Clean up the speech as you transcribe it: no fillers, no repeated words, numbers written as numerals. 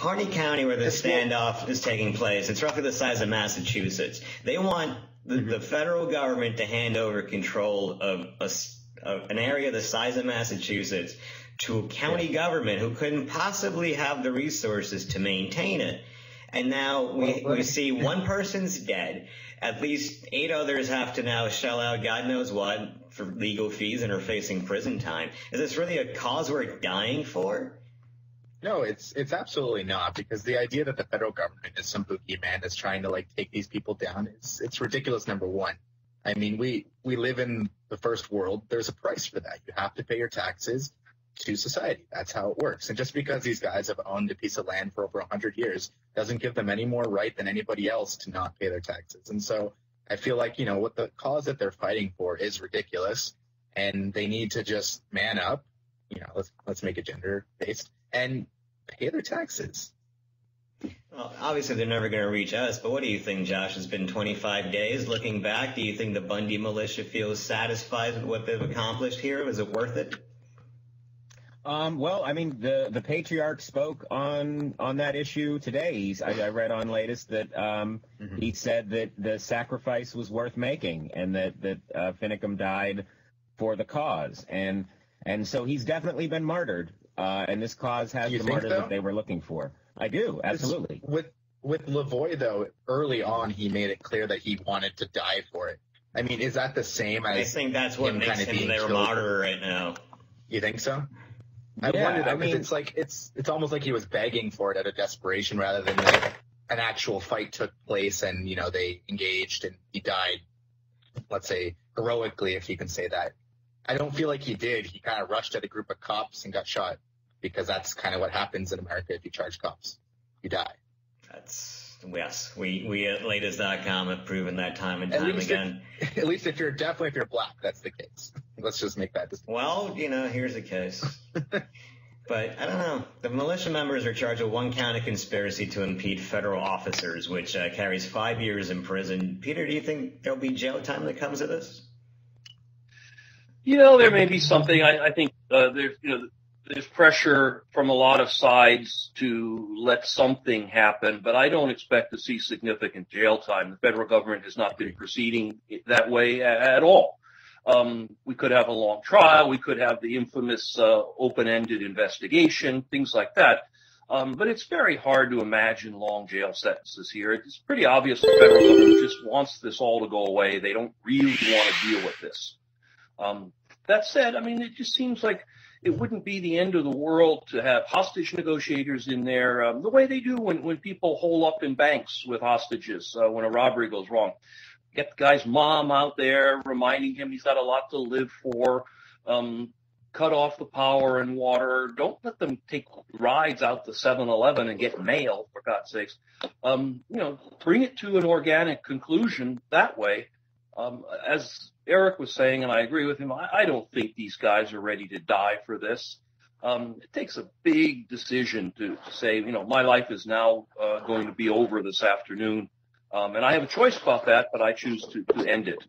Harney County, where the It's more, standoff is taking place, it's roughly the size of Massachusetts. They want the federal government to hand over control of an area the size of Massachusetts to a county government who couldn't possibly have the resources to maintain it. And now we see one person's dead. At least 8 others have to now shell out God knows what for legal fees and are facing prison time. Is this really a cause we're dying for? No, it's absolutely not, because the idea that the federal government is some boogeyman that's trying to like take these people down, it's ridiculous. Number one, I mean, we live in the first world. There's a price for that. You have to pay your taxes to society. That's how it works. And just because these guys have owned a piece of land for over 100 years doesn't give them any more right than anybody else to not pay their taxes. And so I feel like, what the cause that they're fighting for is ridiculous, and they need to just man up. Let's make it gender based and pay their taxes. Well, obviously they're never going to reach us, but what do you think, Josh? It's been 25 days. Looking back, do you think the Bundy militia feels satisfied with what they've accomplished here? Was it worth it? Well, I mean, the patriarch spoke on that issue today. I read on latest that he said that the sacrifice was worth making, and that Finicum died for the cause, and so he's definitely been martyred, and this cause has the martyr that they were looking for. I do, absolutely. With Lavoie, though, early on he made it clear that he wanted to die for it. I mean, is that the same as? I think that's what makes him their martyr right now. You think so? I wonder that, because it's almost like he was begging for it out of desperation rather than like an actual fight took place and, they engaged and he died, let's say, heroically, if you can say that. I don't feel like he did. He kind of rushed at a group of cops and got shot, because that's kind of what happens in America if you charge cops. You die. Yes. We at latest.com have proven that time and time again. At least if you're black, that's the case. Let's just make that distinction. Well, here's the case. But I don't know. The militia members are charged with one count of conspiracy to impede federal officers, which carries 5 years in prison. Peter, do you think there'll be jail time that comes of this? There may be something. I think there's pressure from a lot of sides to let something happen, but I don't expect to see significant jail time. The federal government has not been proceeding that way at all. We could have a long trial. We could have the infamous open-ended investigation, things like that. But it's very hard to imagine long jail sentences here. It's pretty obvious the federal government just wants this all to go away. They don't really want to deal with this. That said, I mean, it just seems like it wouldn't be the end of the world to have hostage negotiators in there, the way they do when people hole up in banks with hostages when a robbery goes wrong. Get the guy's mom out there reminding him he's got a lot to live for. Cut off the power and water. Don't let them take rides out to 7-Eleven and get mail, for God's sakes. Bring it to an organic conclusion that way. As Eric was saying, and I agree with him, I don't think these guys are ready to die for this. It takes a big decision to say, my life is now going to be over this afternoon. And I have a choice about that, but I choose to end it.